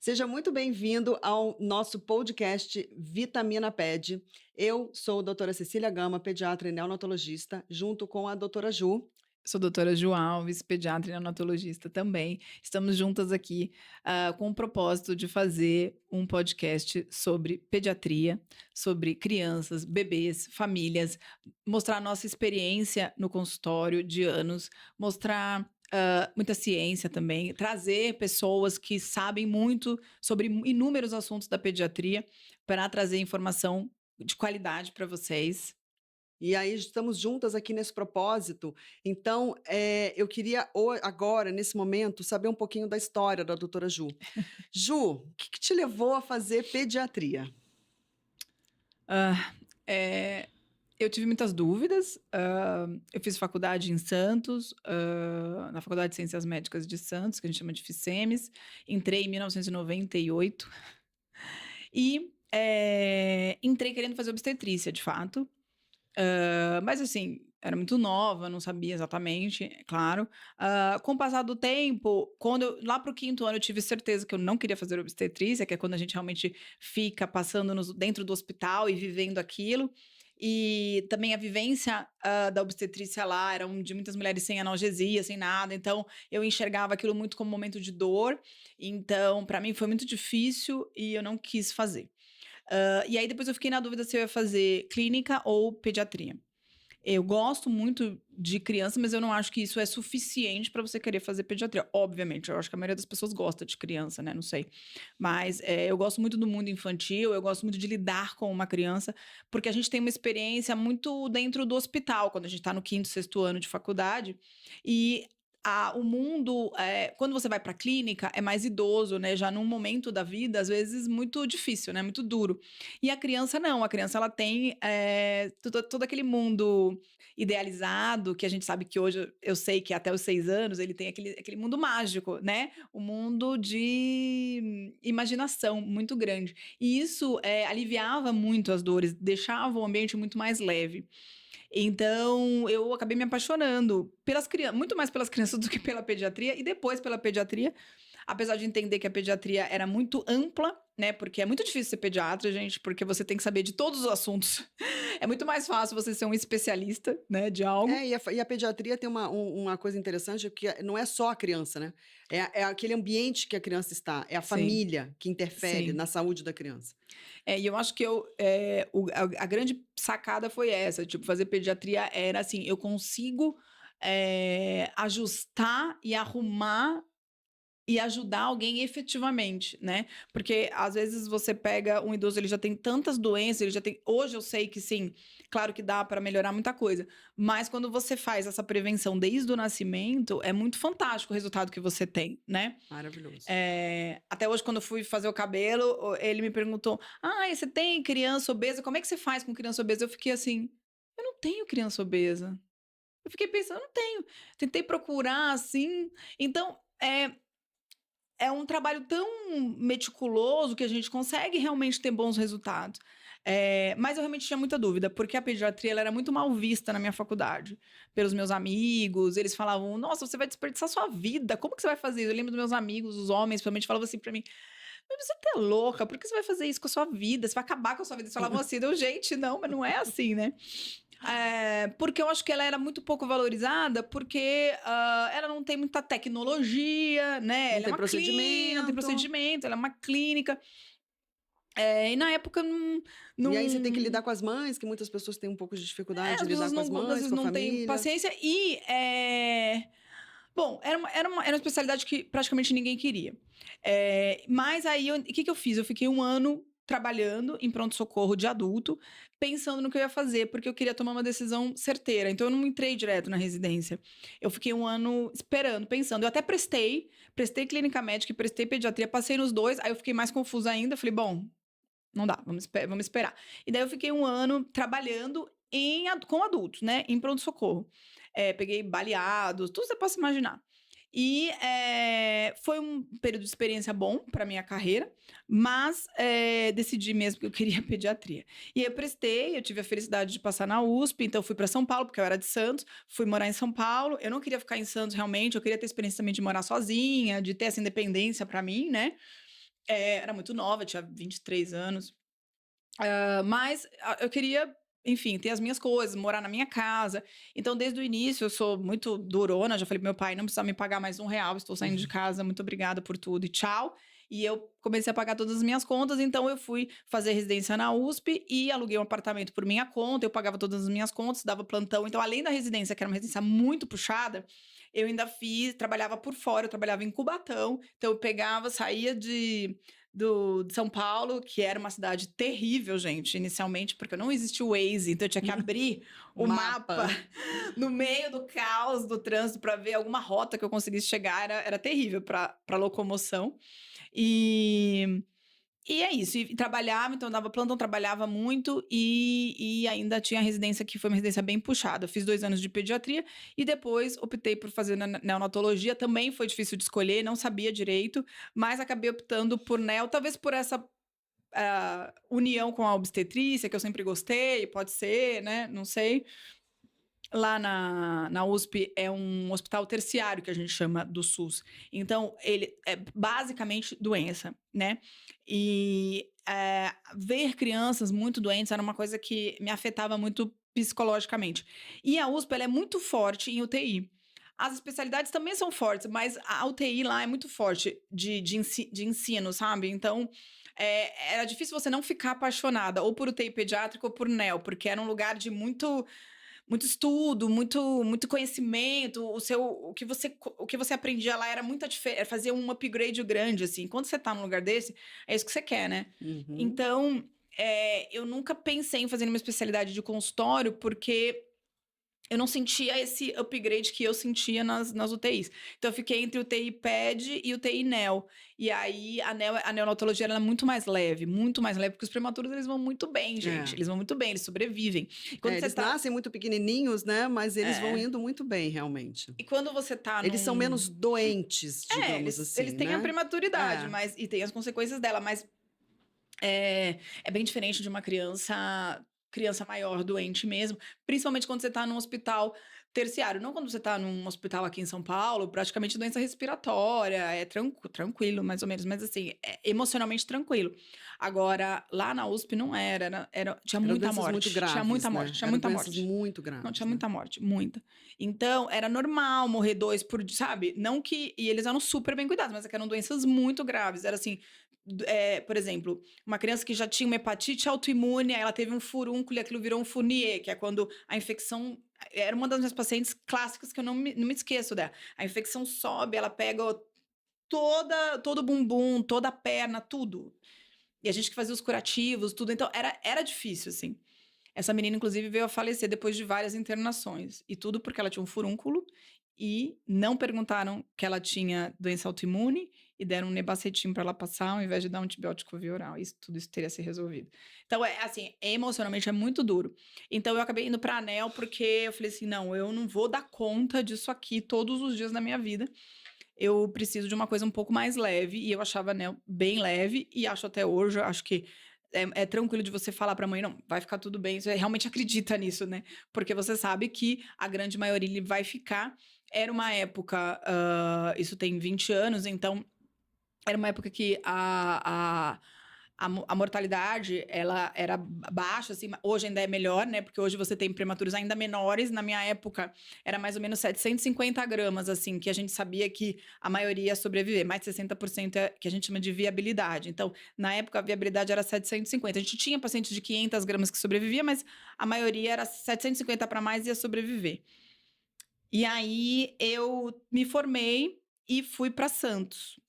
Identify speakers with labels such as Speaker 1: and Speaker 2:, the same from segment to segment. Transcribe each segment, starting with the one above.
Speaker 1: Seja muito bem-vindo ao nosso podcast Vitamina Ped. Eu sou a doutora Cecília Gama, pediatra e neonatologista, junto com a doutora Ju.
Speaker 2: Sou doutora Ju Alves, pediatra e neonatologista também. Estamos juntas aqui, com o propósito de fazer um podcast sobre pediatria, sobre crianças, bebês, famílias, mostrar a nossa experiência no consultório de anos, mostrar, muita ciência também, trazer pessoas que sabem muito sobre inúmeros assuntos da pediatria, para trazer informação de qualidade para vocês.
Speaker 1: E aí estamos juntas aqui nesse propósito. Então, eu queria agora, nesse momento, saber um pouquinho da história da doutora Ju. Ju, o que te levou a fazer pediatria?
Speaker 2: Ah, eu tive muitas dúvidas, eu fiz faculdade em Santos, na Faculdade de Ciências Médicas de Santos, que a gente chama de FICEMES, entrei em 1998 e, entrei querendo fazer obstetrícia, de fato, mas assim, era muito nova, não sabia exatamente, é claro. Com o passar do tempo, lá para o 5º ano eu tive certeza que eu não queria fazer obstetrícia, que é quando a gente realmente fica passando dentro do hospital e vivendo aquilo. E também a vivência, da obstetrícia lá eram de muitas mulheres sem analgesia, sem nada, então eu enxergava aquilo muito como um momento de dor, então para mim foi muito difícil e eu não quis fazer. E aí depois eu fiquei na dúvida se eu ia fazer clínica ou pediatria. Eu gosto muito de criança, mas eu não acho que isso é suficiente para você querer fazer pediatria. Obviamente, eu acho que a maioria das pessoas gosta de criança, né, não sei. Mas, eu gosto muito do mundo infantil, eu gosto muito de lidar com uma criança, porque a gente tem uma experiência muito dentro do hospital, quando a gente está no 5º, 6º ano de faculdade, e o mundo, quando você vai pra clínica, é mais idoso, né, já num momento da vida, às vezes, muito difícil, né, muito duro. E a criança não, a criança ela tem, todo aquele mundo idealizado, que a gente sabe que hoje eu sei que até os 6 anos ele tem aquele mundo mágico, né, um mundo de imaginação muito grande. E isso, aliviava muito as dores, deixava o ambiente muito mais leve. Então, eu acabei me apaixonando muito mais pelas crianças do que pela pediatria, e depois pela pediatria, apesar de entender que a pediatria era muito ampla, né, porque é muito difícil ser pediatra, gente, porque você tem que saber de todos os assuntos. É muito mais fácil você ser um especialista, né, de algo.
Speaker 1: E a pediatria tem uma coisa interessante, que não é só a criança, né, é aquele ambiente que a criança está, é a
Speaker 2: Sim,
Speaker 1: família que interfere
Speaker 2: sim.
Speaker 1: na saúde da criança.
Speaker 2: E eu acho que a grande sacada foi essa, tipo, fazer pediatria era assim, eu consigo, ajustar e arrumar e ajudar alguém efetivamente, né, porque às vezes você pega um idoso, ele já tem tantas doenças, ele já tem hoje eu sei que sim, claro que dá para melhorar muita coisa, mas quando você faz essa prevenção desde o nascimento, é muito fantástico o resultado que você tem, né.
Speaker 1: Maravilhoso.
Speaker 2: Até hoje quando eu fui fazer o cabelo, ele me perguntou: "Ai, você tem criança obesa? Como é que você faz com criança obesa?" Eu fiquei assim: "Eu não tenho criança obesa". Eu fiquei pensando: "Eu não tenho". Tentei procurar, assim, então, é um trabalho tão meticuloso que a gente consegue realmente ter bons resultados. Mas eu realmente tinha muita dúvida, porque a pediatria ela era muito mal vista na minha faculdade, pelos meus amigos, eles falavam: "Nossa, você vai desperdiçar sua vida, como que você vai fazer isso?" Eu lembro dos meus amigos, os homens, principalmente, falavam assim pra mim: "Mas você tá louca, por que você vai fazer isso com a sua vida? Você vai acabar com a sua vida." Eles falavam assim, eu: "Gente, não, mas não é assim, né." Porque eu acho que ela era muito pouco valorizada, porque, ela não tem muita tecnologia, né,
Speaker 1: Não
Speaker 2: ela é
Speaker 1: tem
Speaker 2: uma clínica, não tem
Speaker 1: procedimento,
Speaker 2: procedimento, ela é uma clínica, e na época
Speaker 1: e aí você tem que
Speaker 2: não
Speaker 1: lidar com as mães, que muitas pessoas têm um pouco de dificuldade de
Speaker 2: as
Speaker 1: lidar
Speaker 2: pessoas
Speaker 1: com as
Speaker 2: não às
Speaker 1: mães,
Speaker 2: vezes
Speaker 1: com a
Speaker 2: não têm
Speaker 1: família.
Speaker 2: paciência e, bom, era uma especialidade que praticamente ninguém queria. Mas aí o que eu fiz? Eu fiquei 1 ano trabalhando em pronto-socorro de adulto, pensando no que eu ia fazer, porque eu queria tomar uma decisão certeira, então eu não entrei direto na residência. Eu fiquei 1 ano esperando, pensando. Eu até prestei clínica médica e prestei pediatria, passei nos 2, aí eu fiquei mais confusa ainda, falei: "Bom, não dá, vamos esperar." E daí eu fiquei 1 ano trabalhando com adultos, né, em pronto-socorro. Peguei baleados, tudo que você possa imaginar. E, foi um período de experiência bom para minha carreira, mas, decidi mesmo que eu queria pediatria. E aí eu tive a felicidade de passar na USP, então eu fui para São Paulo, porque eu era de Santos, fui morar em São Paulo. Eu não queria ficar em Santos realmente, eu queria ter a experiência também de morar sozinha, de ter essa independência para mim, né. Era muito nova, tinha 23 anos. Mas eu queria, enfim, ter as minhas coisas, morar na minha casa. Então, desde o início, eu sou muito durona. Já falei pro meu pai: não precisa me pagar mais R$ 1, estou saindo de casa, muito obrigada por tudo e tchau. E eu comecei a pagar todas as minhas contas, então eu fui fazer residência na USP e aluguei um apartamento por minha conta. Eu pagava todas as minhas contas, dava plantão. Então, além da residência, que era uma residência muito puxada, eu ainda trabalhava por fora, eu trabalhava em Cubatão. Então, eu pegava, saía de São Paulo, que era uma cidade terrível, gente, inicialmente, porque não existia o Waze, então eu tinha que abrir o mapa
Speaker 1: Mapa.
Speaker 2: no meio do caos do trânsito para ver alguma rota que eu conseguisse chegar. Era terrível para locomoção. E, e é isso. E trabalhava, então eu dava plantão, trabalhava muito e ainda tinha a residência que foi uma residência bem puxada. Eu fiz 2 anos de pediatria e depois optei por fazer neonatologia. Também foi difícil de escolher, não sabia direito, mas acabei optando por neo, talvez por essa união com a obstetrícia, que eu sempre gostei, pode ser, né? Não sei. Lá na USP é um hospital terciário, que a gente chama, do SUS. Então, ele é basicamente doença, né? E ver crianças muito doentes era uma coisa que me afetava muito psicologicamente. E a USP, ela é muito forte em UTI. As especialidades também são fortes, mas a UTI lá é muito forte de ensino, sabe? Então, era difícil você não ficar apaixonada ou por UTI pediátrica ou por neo, porque era um lugar de muito estudo, muito conhecimento. O que você aprendia lá era muita diferença, fazia um upgrade grande, assim. Quando você tá num lugar desse, é isso que você quer, né?
Speaker 1: Uhum.
Speaker 2: Então, eu nunca pensei em fazer uma especialidade de consultório, porque eu não sentia esse upgrade que eu sentia nas UTIs. Então, eu fiquei entre UTI PED e UTI NEO. E aí, a neonatologia ela é muito mais leve, porque os prematuros eles vão muito bem, gente.
Speaker 1: É.
Speaker 2: Eles vão muito bem, eles sobrevivem. E quando você
Speaker 1: Eles
Speaker 2: tá.
Speaker 1: nascem muito pequenininhos, né? Mas eles vão
Speaker 2: É.
Speaker 1: indo muito bem, realmente.
Speaker 2: E quando você tá
Speaker 1: Eles são
Speaker 2: num.
Speaker 1: menos doentes, digamos
Speaker 2: Eles
Speaker 1: assim,
Speaker 2: têm a
Speaker 1: né?
Speaker 2: prematuridade,
Speaker 1: É.
Speaker 2: mas e tem as consequências dela, mas é bem diferente de uma criança maior doente mesmo, principalmente quando você tá num hospital terciário. Não quando você tá num hospital aqui em São Paulo, praticamente doença respiratória, é tranquilo, mais ou menos, mas assim, é emocionalmente tranquilo. Agora, lá na USP não tinha
Speaker 1: Eram
Speaker 2: muita
Speaker 1: doenças muito
Speaker 2: morte, tinha
Speaker 1: graves,
Speaker 2: muita morte,
Speaker 1: né?
Speaker 2: tinha
Speaker 1: Eram
Speaker 2: muita
Speaker 1: doenças
Speaker 2: morte.
Speaker 1: muito
Speaker 2: Não,
Speaker 1: graves,
Speaker 2: tinha
Speaker 1: né?
Speaker 2: muita morte, muita. Então, era normal morrer 2 por dia, sabe? Não que. E eles eram super bem cuidados, mas é que eram doenças muito graves. Era assim, por exemplo, uma criança que já tinha uma hepatite autoimune, aí ela teve um furúnculo e aquilo virou um Fournier, que é quando a infecção. Era uma das minhas pacientes clássicas que eu não me esqueço dela. A infecção sobe, ela pega todo o bumbum, toda a perna, tudo. E a gente que fazia os curativos, tudo. Então, era difícil, assim. Essa menina, inclusive, veio a falecer depois de várias internações. E tudo porque ela tinha um furúnculo e não perguntaram que ela tinha doença autoimune e deram um nebacetim para ela passar ao invés de dar um antibiótico via oral. Tudo isso teria se resolvido. Então, assim, emocionalmente é muito duro. Então, eu acabei indo para a ANEL porque eu falei assim, não, eu não vou dar conta disso aqui todos os dias da minha vida. Eu preciso de uma coisa um pouco mais leve, e eu achava a ANEL bem leve, e acho até hoje, eu acho que é tranquilo de você falar pra mãe, não, vai ficar tudo bem, você realmente acredita nisso, né? Porque você sabe que a grande maioria ele vai ficar. Era uma época, isso tem 20 anos, então era uma época que a mortalidade, ela era baixa, assim, hoje ainda é melhor, né? Porque hoje você tem prematuros ainda menores. Na minha época, era mais ou menos 750 gramas, assim, que a gente sabia que a maioria ia sobreviver. Mais de 60% é que a gente chama de viabilidade. Então, na época, a viabilidade era 750. A gente tinha pacientes de 500 gramas que sobrevivia, mas a maioria era 750 para mais e ia sobreviver. E aí, eu me formei e fui para Santos.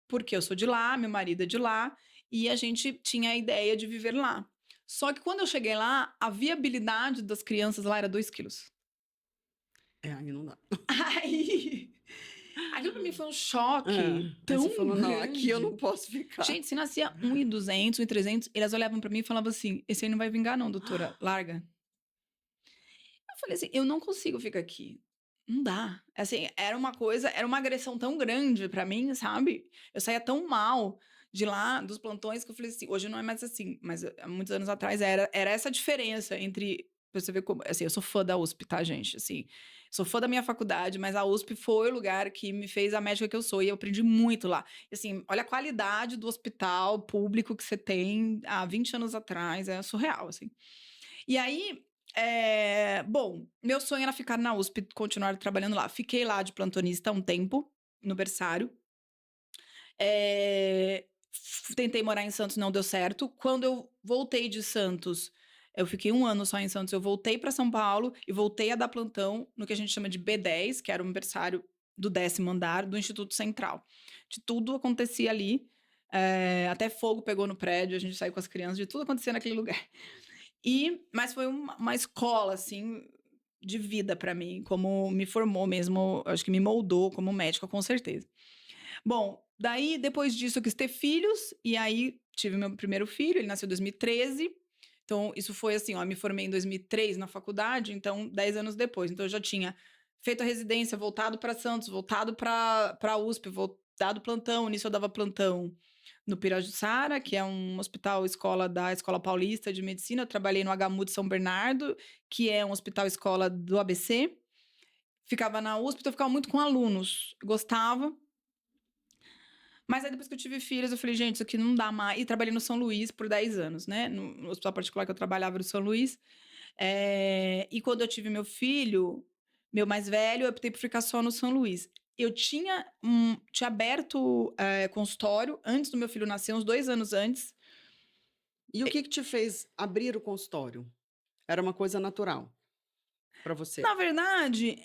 Speaker 2: Porque eu sou de lá, meu marido é de lá, e a gente tinha a ideia de viver lá. Só que quando eu cheguei lá, a viabilidade das crianças lá era 2 quilos.
Speaker 1: É, aí não dá.
Speaker 2: Aí, aquilo pra mim foi um
Speaker 1: É.
Speaker 2: choque
Speaker 1: Aí você
Speaker 2: tão
Speaker 1: falou, não, aqui eu não
Speaker 2: grande.
Speaker 1: posso ficar.
Speaker 2: Gente, se nascia 1.200, 1.300, elas olhavam pra mim e falavam assim: esse aí não vai vingar, não, doutora, larga. Eu falei assim: eu não consigo ficar aqui. Não dá. Assim, era uma agressão tão grande pra mim, sabe? Eu saía tão mal de lá, dos plantões, que eu falei assim, hoje não é mais assim, mas há muitos anos atrás era essa diferença entre, pra você ver como, assim, eu sou fã da USP, tá, gente? Assim, sou fã da minha faculdade, mas a USP foi o lugar que me fez a médica que eu sou, e eu aprendi muito lá. E assim, olha a qualidade do hospital público que você tem há 20 anos atrás, é surreal, assim. E aí, bom, meu sonho era ficar na USP, continuar trabalhando lá. Fiquei lá de plantonista um tempo, no berçário. Tentei morar em Santos, não deu certo. Quando eu voltei de Santos, eu fiquei 1 ano só em Santos, eu voltei para São Paulo e voltei a dar plantão no que a gente chama de B10, que era o berçário do 10º andar do Instituto Central. De tudo acontecia ali, até fogo pegou no prédio, a gente saiu com as crianças, de tudo acontecia naquele lugar. Mas foi uma escola, assim, de vida para mim, como me formou mesmo, acho que me moldou como médica, com certeza. Bom, daí depois disso eu quis ter filhos, e aí tive meu primeiro filho, ele nasceu em 2013. Então isso foi assim, ó, me formei em 2003 na faculdade, então 10 anos depois. Então eu já tinha feito a residência, voltado para Santos, voltado para USP, dado plantão. Nisso eu dava plantão no Pirajussara, que é um hospital escola da Escola Paulista de Medicina. Eu trabalhei no HMU de São Bernardo, que é um hospital escola do ABC. Ficava na USP, então eu ficava muito com alunos. Gostava. Mas aí depois que eu tive filhos, eu falei, gente, isso aqui não dá mais. E trabalhei no São Luís por 10 anos, né? No hospital particular que eu trabalhava no São Luís. E quando eu tive meu filho, meu mais velho, eu optei por ficar só no São Luís. Eu tinha aberto consultório antes do meu filho nascer, uns 2 anos antes.
Speaker 1: E o que te fez abrir o consultório? Era uma coisa natural para você?
Speaker 2: Na verdade,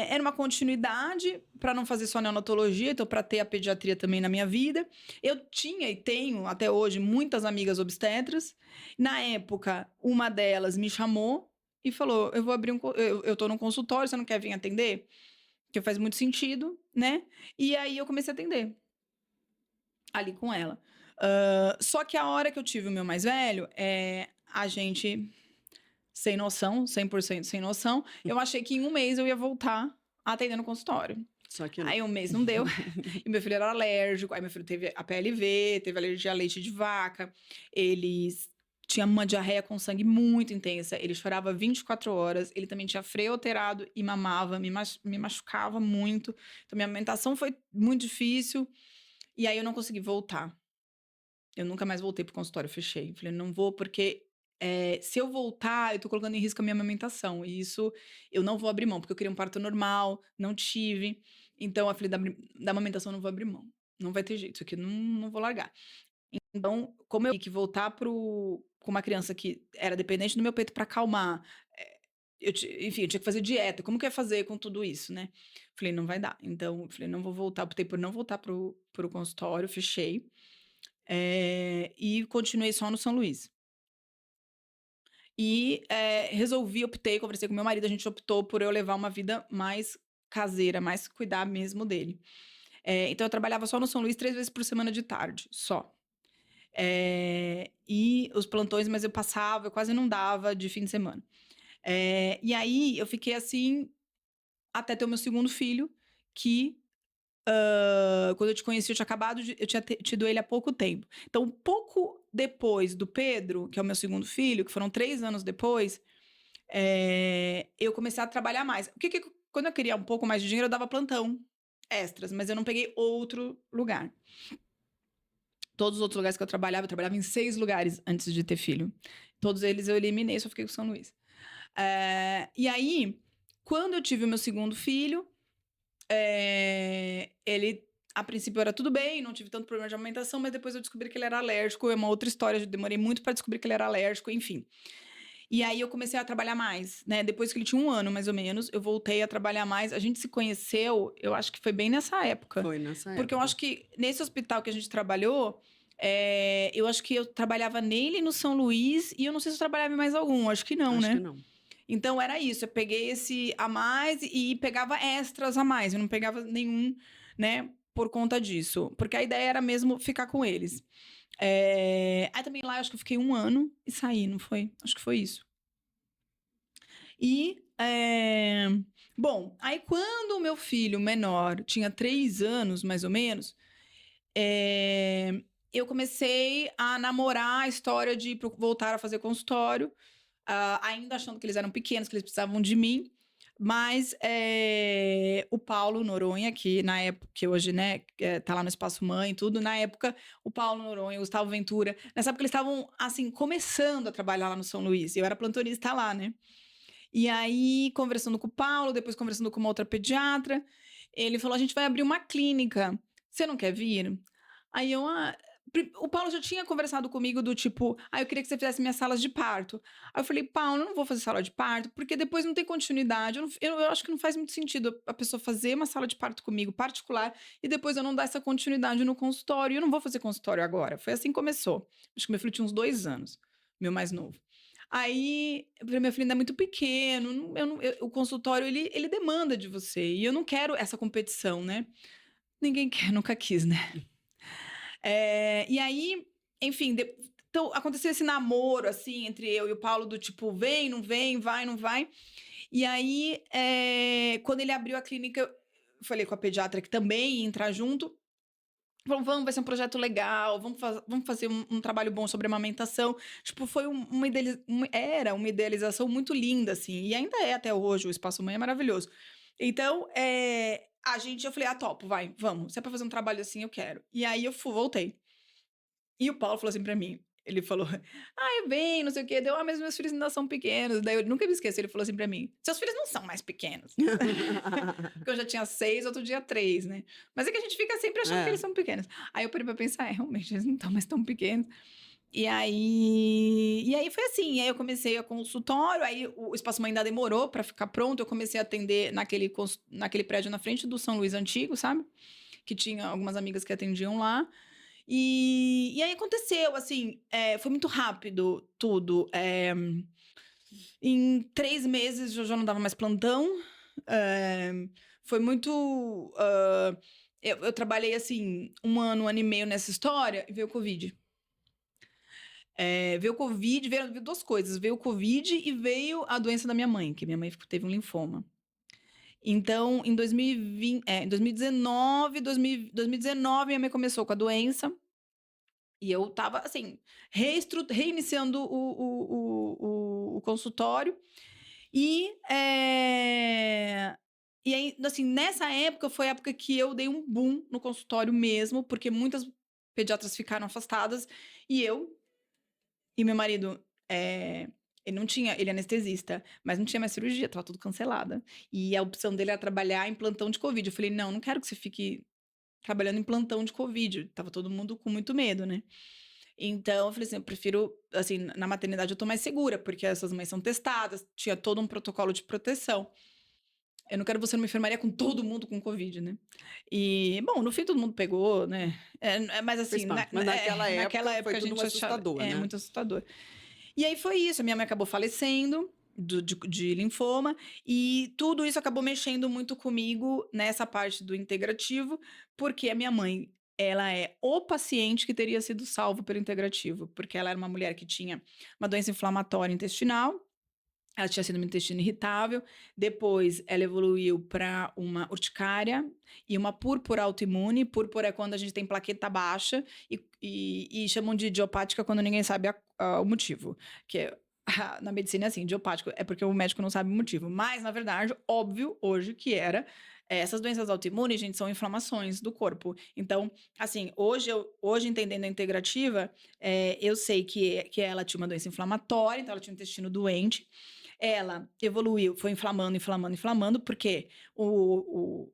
Speaker 2: era uma continuidade para não fazer só neonatologia, então para ter a pediatria também na minha vida. Eu tinha e tenho até hoje muitas amigas obstetras. Na época, uma delas me chamou e falou: "Eu vou abrir eu tô num consultório, você não quer vir atender?" Que faz muito sentido, né? E aí eu comecei a atender ali com ela. Só que a hora que eu tive o meu mais velho, a gente sem noção, 100% sem noção. Eu achei que em 1 mês eu ia voltar a atender no consultório.
Speaker 1: Só que não.
Speaker 2: Aí 1 mês não deu, e meu filho era alérgico, aí meu filho teve a PLV, teve alergia a leite de vaca, ele tinha uma diarreia com sangue muito intensa, ele chorava 24 horas, ele também tinha freio alterado e mamava, me machucava muito, então minha alimentação foi muito difícil, e aí eu não consegui voltar. Eu nunca mais voltei pro consultório, fechei. Falei: "Não vou, porque, se eu voltar, eu tô colocando em risco a minha amamentação, e isso eu não vou abrir mão", porque eu queria um parto normal, não tive. Então eu falei: Da amamentação eu não vou abrir mão, não vai ter jeito, isso aqui não vou largar". Então, como eu tinha que voltar com uma criança que era dependente do meu peito para acalmar, enfim, eu tinha que fazer dieta, como que eu ia fazer com tudo isso, né? Falei: "Não vai dar". Então eu falei: "Não vou voltar", optei por não voltar pro consultório, fechei. E continuei só no São Luís. E, optei, conversei com meu marido, a gente optou por eu levar uma vida mais caseira, mais cuidar mesmo dele. Então eu trabalhava só no São Luís 3 vezes por semana de tarde, só. E os plantões, mas eu quase não dava de fim de semana. E aí eu fiquei assim até ter o meu segundo filho, que quando eu te conheci, eu tinha tido ele há pouco tempo. Então, pouco depois do Pedro, que é o meu segundo filho, que foram 3 anos depois, eu comecei a trabalhar mais. Quando eu queria um pouco mais de dinheiro, eu dava plantão extras, mas eu não peguei outro lugar. Todos os outros lugares que eu trabalhava em 6 lugares antes de ter filho. Todos eles eu eliminei, só fiquei com São Luís. E aí, quando eu tive o meu segundo filho, ele, a princípio era tudo bem, não tive tanto problema de amamentação, mas depois eu descobri que ele era alérgico, é uma outra história, eu demorei muito para descobrir que ele era alérgico, enfim. E aí eu comecei a trabalhar mais, né? Depois que ele tinha 1 ano, mais ou menos, eu voltei a trabalhar mais. A gente se conheceu, eu acho que foi bem nessa época.
Speaker 1: Foi nessa
Speaker 2: Porque eu
Speaker 1: época.
Speaker 2: acho que nesse hospital que a gente trabalhou, eu acho que eu trabalhava nele no São Luís, e eu não sei se eu trabalhava em mais algum, acho que não,
Speaker 1: Acho que
Speaker 2: né?
Speaker 1: não.
Speaker 2: Então era isso, eu peguei esse a mais e pegava extras a mais, eu não pegava nenhum, né, por conta disso. Porque a ideia era mesmo ficar com eles. Aí também lá eu acho que eu fiquei 1 ano e saí, não foi? Acho que foi isso. E, bom, aí quando o meu filho menor tinha 3 anos, mais ou menos, eu comecei a namorar a história de voltar a fazer consultório, ainda achando que eles eram pequenos, que eles precisavam de mim. Mas o Paulo Noronha, que na época, que hoje, né, tá lá no Espaço Mãe e tudo, na época, o Paulo Noronha, o Gustavo Ventura, nessa época eles estavam, assim, começando a trabalhar lá no São Luís. E eu era plantonista lá, né? E aí, conversando com o Paulo, depois conversando com uma outra pediatra, ele falou: a gente vai abrir uma clínica. Você não quer vir? Aí eu, o Paulo já tinha conversado comigo do tipo, eu queria que você fizesse minhas salas de parto. Aí eu falei, Paulo, eu não vou fazer sala de parto, porque depois não tem continuidade. Eu acho que não faz muito sentido a pessoa fazer uma sala de parto comigo, particular, e depois eu não dar essa continuidade no consultório. Eu não vou fazer consultório agora. Foi assim que começou. Acho que meu filho tinha uns 2 anos, meu mais novo. Aí, eu falei, meu filho ainda é muito pequeno, o consultório, ele demanda de você, e eu não quero essa competição, né? Ninguém quer, nunca quis, né? E aí, enfim, então aconteceu esse namoro, assim, entre eu e o Paulo, do tipo, vem, não vem, vai, não vai. E aí, quando ele abriu a clínica, eu falei com a pediatra que também ia entrar junto. Falou, vamos, vai ser um projeto legal, vamos fazer um trabalho bom sobre amamentação. Tipo, foi era uma idealização muito linda, assim, e ainda é até hoje, o Espaço Mãe é maravilhoso. Então, eu falei, topo, vai, vamos. Se é pra fazer um trabalho assim, eu quero. E aí eu voltei. E o Paulo falou assim pra mim, ele falou, eu venho, não sei o quê, mas meus filhos ainda são pequenos. Daí eu nunca me esqueço, ele falou assim pra mim, seus filhos não são mais pequenos. Porque eu já tinha 6, outro dia 3, né? Mas é que a gente fica sempre achando que eles são pequenos. Aí eu parei pra pensar, realmente, eles não estão mais tão pequenos. E aí foi assim, aí eu comecei a consultório, aí o Espaço Mãe ainda demorou pra ficar pronto, eu comecei a atender naquele prédio na frente do São Luís Antigo, sabe? Que tinha algumas amigas que atendiam lá. E aí aconteceu, assim, foi muito rápido tudo. Em 3 meses eu já não dava mais plantão. Foi muito. Eu trabalhei, assim, 1 ano, 1 ano e meio nessa história e veio o Covid. Veio o Covid, veio 2 coisas. Veio o Covid e veio a doença da minha mãe, que minha mãe teve um linfoma. Então, em 2019, minha mãe começou com a doença. E eu tava, assim, reiniciando o consultório. E aí, assim, nessa época foi a época que eu dei um boom no consultório mesmo, porque muitas pediatras ficaram afastadas. E eu e meu marido, ele é anestesista, mas não tinha mais cirurgia, estava tudo cancelada. E a opção dele era trabalhar em plantão de Covid. Eu falei, não quero que você fique trabalhando em plantão de Covid. Tava todo mundo com muito medo, né? Então, eu falei assim, eu prefiro, assim, na maternidade eu tô mais segura, porque essas mães são testadas, tinha todo um protocolo de proteção. Eu não quero você numa enfermaria com todo mundo com Covid, né? E, bom, no fim todo mundo pegou, né? Mas
Speaker 1: Fez
Speaker 2: assim,
Speaker 1: parte. Mas naquela época foi
Speaker 2: a
Speaker 1: tudo
Speaker 2: gente achava,
Speaker 1: assustador, né?
Speaker 2: muito assustador. E aí foi isso, a minha mãe acabou falecendo de linfoma, e tudo isso acabou mexendo muito comigo nessa parte do integrativo, porque a minha mãe, ela é o paciente que teria sido salvo pelo integrativo, porque ela era uma mulher que tinha uma doença inflamatória intestinal, ela tinha síndrome do intestino irritável, depois ela evoluiu para uma urticária e uma púrpura autoimune. Púrpura é quando a gente tem plaqueta baixa e chamam de idiopática quando ninguém sabe o motivo. Que na medicina é assim, idiopático é porque o médico não sabe o motivo. Mas, na verdade, óbvio hoje que essas doenças autoimunes, gente, são inflamações do corpo. Então, assim, hoje entendendo a integrativa, eu sei que ela tinha uma doença inflamatória, então ela tinha um intestino doente. Ela evoluiu, foi inflamando, inflamando, inflamando, porque o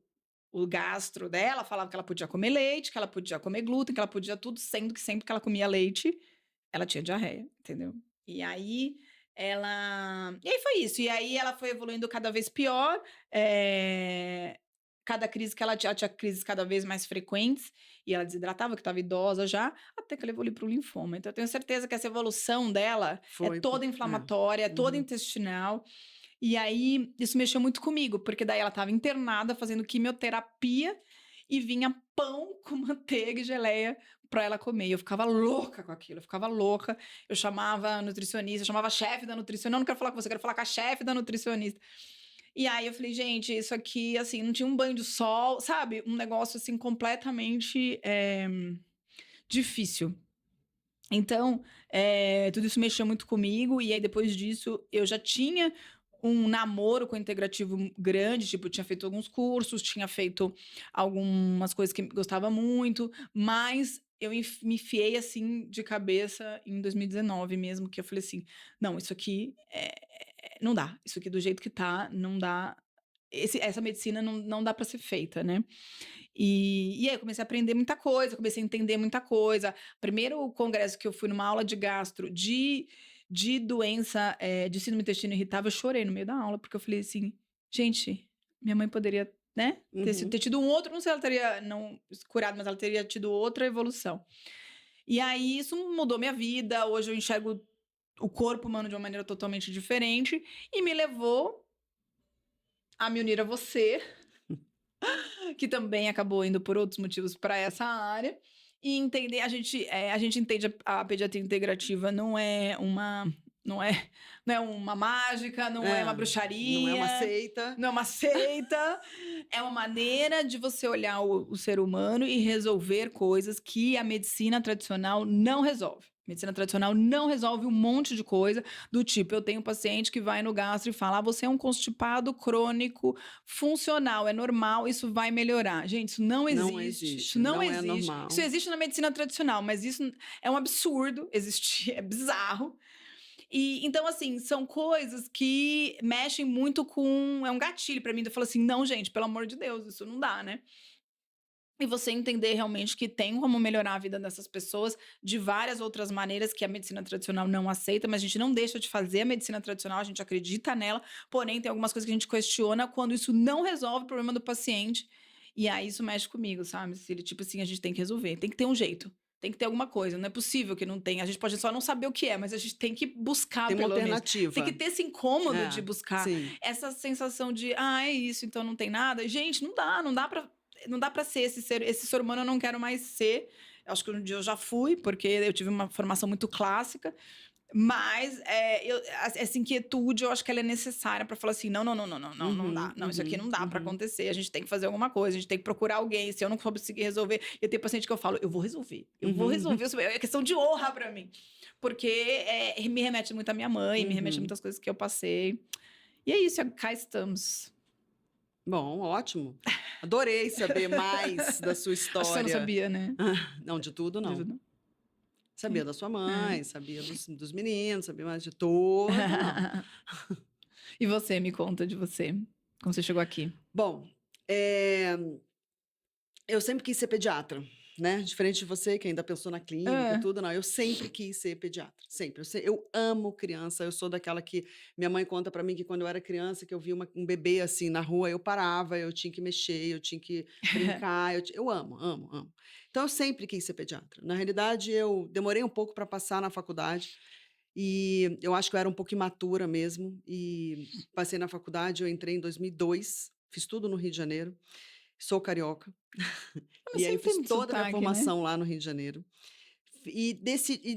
Speaker 2: gastro dela falava que ela podia comer leite, que ela podia comer glúten, que ela podia tudo, sendo que sempre que ela comia leite, ela tinha diarreia, entendeu? E aí foi isso. E aí ela foi evoluindo cada vez pior. Cada crise que ela tinha crises cada vez mais frequentes, e ela desidratava, que estava idosa já, até que ela evoluiu para o linfoma. Então, eu tenho certeza que essa evolução dela é toda inflamatória, é toda intestinal. E aí, isso mexeu muito comigo, porque daí ela estava internada, fazendo quimioterapia, e vinha pão com manteiga e geleia para ela comer. Eu ficava louca com aquilo, eu ficava louca. Eu chamava a nutricionista, eu chamava a chefe da nutricionista. Não, não quero falar com você, quero falar com a chefe da nutricionista. E aí eu falei, gente, isso aqui, assim, não tinha um banho de sol, sabe? Um negócio, assim, completamente difícil. Então, tudo isso mexeu muito comigo, e aí depois disso eu já tinha um namoro com o integrativo grande, tipo, eu tinha feito alguns cursos, tinha feito algumas coisas que eu gostava muito, mas eu me enfiei, assim, de cabeça em 2019 mesmo, que eu falei assim: "Não, isso aqui, não dá, isso aqui do jeito que tá, não dá, essa medicina não dá para ser feita, né". E aí eu comecei a aprender muita coisa, comecei a entender muita coisa. Primeiro congresso que eu fui numa aula de gastro de doença, de síndrome do intestino irritável, eu chorei no meio da aula, porque eu falei assim: "Gente, minha mãe poderia, né, ter
Speaker 1: Uhum.
Speaker 2: tido um outro, não sei se ela teria não curado, mas ela teria tido outra evolução". E aí isso mudou minha vida, hoje eu enxergo o corpo humano de uma maneira totalmente diferente e me levou a me unir a você, que também acabou indo por outros motivos para essa área, e entender a gente entende a pediatria integrativa não é não é uma mágica, não é uma
Speaker 1: É, não é uma
Speaker 2: bruxaria,
Speaker 1: seita.
Speaker 2: não é uma seita, é uma maneira de você olhar o ser humano e resolver coisas que a medicina tradicional não resolve. Medicina tradicional não resolve um monte de coisa, do tipo, eu tenho um paciente que vai no gastro e fala: "Ah, você é um constipado crônico funcional, é normal, isso vai melhorar". Gente, isso não
Speaker 1: Não
Speaker 2: existe, isso
Speaker 1: existe,
Speaker 2: não
Speaker 1: não é
Speaker 2: existe. Isso
Speaker 1: normal.
Speaker 2: existe na medicina tradicional, mas isso é um absurdo existir, é bizarro. E então, assim, são coisas que mexem muito com, é um gatilho pra mim, eu falo assim: "Não, gente, pelo amor de Deus, isso não dá, né". E você entender realmente que tem como melhorar a vida dessas pessoas de várias outras maneiras que a medicina tradicional não aceita, mas a gente não deixa de fazer a medicina tradicional, a gente acredita nela, porém tem algumas coisas que a gente questiona quando isso não resolve o problema do paciente. E aí isso mexe comigo, sabe? Se ele, tipo assim, a gente tem que resolver, tem que ter um jeito, tem que ter alguma coisa, não é possível que não tenha. A gente pode só não saber o que é, mas a gente tem que buscar
Speaker 1: Tem uma
Speaker 2: pelo menos. Tem que
Speaker 1: alternativa.
Speaker 2: ter esse incômodo de
Speaker 1: É,
Speaker 2: buscar,
Speaker 1: sim.
Speaker 2: essa sensação de, ah, é isso, então não tem nada. Gente, não dá pra ser esse ser humano, eu não quero mais ser. Eu acho que um dia eu já fui, porque eu tive uma formação muito clássica, mas, essa inquietude eu acho que ela é necessária para falar assim: "Não, não, não, não, não, não, não
Speaker 1: Uhum,
Speaker 2: dá. Não, isso aqui
Speaker 1: uhum,
Speaker 2: não dá para
Speaker 1: uhum,
Speaker 2: acontecer, a gente tem que fazer alguma coisa, a gente tem que procurar alguém, se eu não conseguir resolver". Eu tenho paciente que eu falo: "Eu vou resolver, eu vou
Speaker 1: uhum,
Speaker 2: resolver, isso é questão de honra para mim", porque, me remete muito à minha mãe, me remete a
Speaker 1: uhum.
Speaker 2: muitas coisas que eu passei. E é isso, cá estamos.
Speaker 1: Bom, ótimo. Adorei saber mais da sua
Speaker 2: Acho que você não
Speaker 1: história.
Speaker 2: sabia, né?
Speaker 1: Não, de tudo
Speaker 2: Disso
Speaker 1: não.
Speaker 2: não.
Speaker 1: Sabia
Speaker 2: Sim.
Speaker 1: da sua
Speaker 2: É.
Speaker 1: mãe, sabia dos meninos, sabia mais de todo, não.
Speaker 2: E você, me conta de você, como você chegou aqui?
Speaker 1: Bom, eh, eu sempre quis ser pediatra, né, diferente de você que ainda pensou na clínica,
Speaker 2: Hã.
Speaker 1: tudo, não, eu sempre quis ser pediatra, sempre. Eu amo criança, eu sou daquela que minha mãe conta pra mim que quando eu era criança, que eu via um bebê, assim, na rua, eu parava, eu tinha que mexer, eu tinha que brincar, eu amo, amo, amo. Então eu sempre quis ser pediatra. Na realidade, eu demorei um pouco para passar na faculdade, e eu acho que eu era um pouco imatura mesmo, e passei na faculdade, eu entrei em 2002, fiz tudo no Rio de Janeiro, sou carioca.
Speaker 2: Mas
Speaker 1: E aí eu
Speaker 2: sempre
Speaker 1: fiz
Speaker 2: tem muito
Speaker 1: toda a minha
Speaker 2: sotaque, né?
Speaker 1: formação lá no Rio de Janeiro. E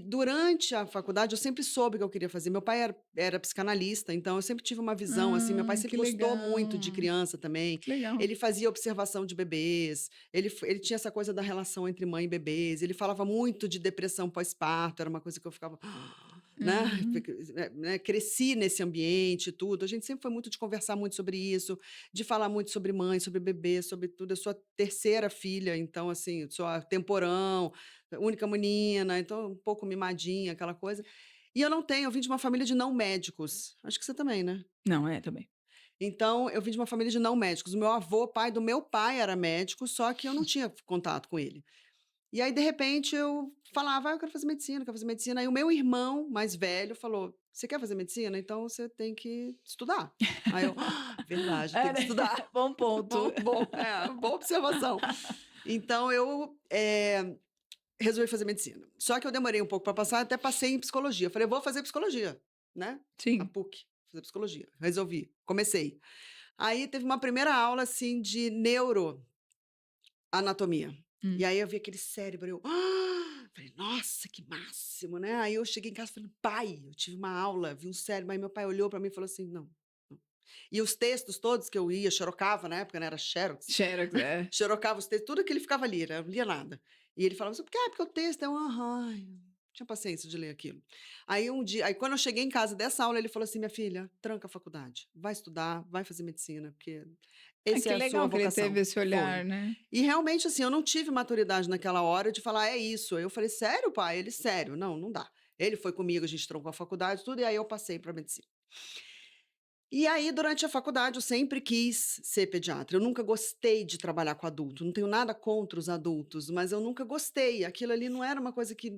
Speaker 1: durante a faculdade eu sempre soube o que eu queria fazer. Meu pai era psicanalista, então eu sempre tive uma visão, assim, meu pai
Speaker 2: Que
Speaker 1: sempre gostou muito de
Speaker 2: legal,
Speaker 1: criança também.
Speaker 2: que legal.
Speaker 1: Ele fazia observação de bebês, ele tinha essa coisa da relação entre mãe e bebês, ele falava muito de depressão pós-parto, era uma coisa que eu ficava, né,
Speaker 2: Uhum,
Speaker 1: né, cresci nesse ambiente e tudo. A gente sempre foi muito de conversar muito sobre isso, de falar muito sobre mãe, sobre bebê, sobre tudo. Eu sou a terceira filha, então, assim, sou a temporão, única menina, então um pouco mimadinha, aquela coisa. E eu vim de uma família de não médicos, acho que você também, né.
Speaker 2: não, é, também.
Speaker 1: Então eu vim de uma família de não médicos, o meu avô, pai do meu pai era médico, só que eu não tinha contato com ele. E aí de repente eu falava: "Ah, eu quero fazer medicina, eu quero fazer medicina", aí o meu irmão mais velho falou: "Você quer fazer medicina? Então você tem que estudar". Aí eu: Verdade, tem
Speaker 2: É,
Speaker 1: que
Speaker 2: né,
Speaker 1: estudar".
Speaker 2: bom ponto.
Speaker 1: Boa observação. Então eu, resolvi fazer medicina. Só que eu demorei um pouco para passar, até passei em psicologia. Falei: "Vou fazer psicologia", né, a
Speaker 2: Sim.
Speaker 1: PUC, fazer psicologia. Resolvi, comecei. Aí teve uma primeira aula, assim, de neuroanatomia. E
Speaker 2: Hum.
Speaker 1: aí eu vi aquele cérebro, falei: "Nossa, que máximo", né. Aí eu cheguei em casa falando: "Pai, eu tive uma aula, vi um cérebro", aí meu pai olhou para mim e falou assim: "Não, não". E os textos todos que eu ia, xerocava na época, né, era xerox.
Speaker 2: Xerox, é.
Speaker 1: Xerocava os textos, tudo que ele ficava ali, né, eu não lia nada. E ele falava assim: "Por quê?" "Ah, porque o texto é um aham". Tinha paciência de ler aquilo. Aí um dia, aí quando eu cheguei em casa dessa aula, ele falou assim: minha filha, tranca a faculdade, vai estudar, vai fazer medicina, porque
Speaker 2: Ai,
Speaker 1: essa
Speaker 2: que
Speaker 1: é a sua
Speaker 2: legal que ele
Speaker 1: vocação.
Speaker 2: teve esse
Speaker 1: Foi.
Speaker 2: olhar, né.
Speaker 1: E realmente, assim, eu não tive maturidade naquela hora de falar, é isso. Eu falei, sério, pai? Ele, sério, não, não dá. Ele foi comigo, a gente trancou a faculdade, tudo, e aí eu passei para medicina. E aí, durante a faculdade, eu sempre quis ser pediatra. Eu nunca gostei de trabalhar com adulto. Não tenho nada contra os adultos, mas eu nunca gostei. Aquilo ali não era uma coisa que.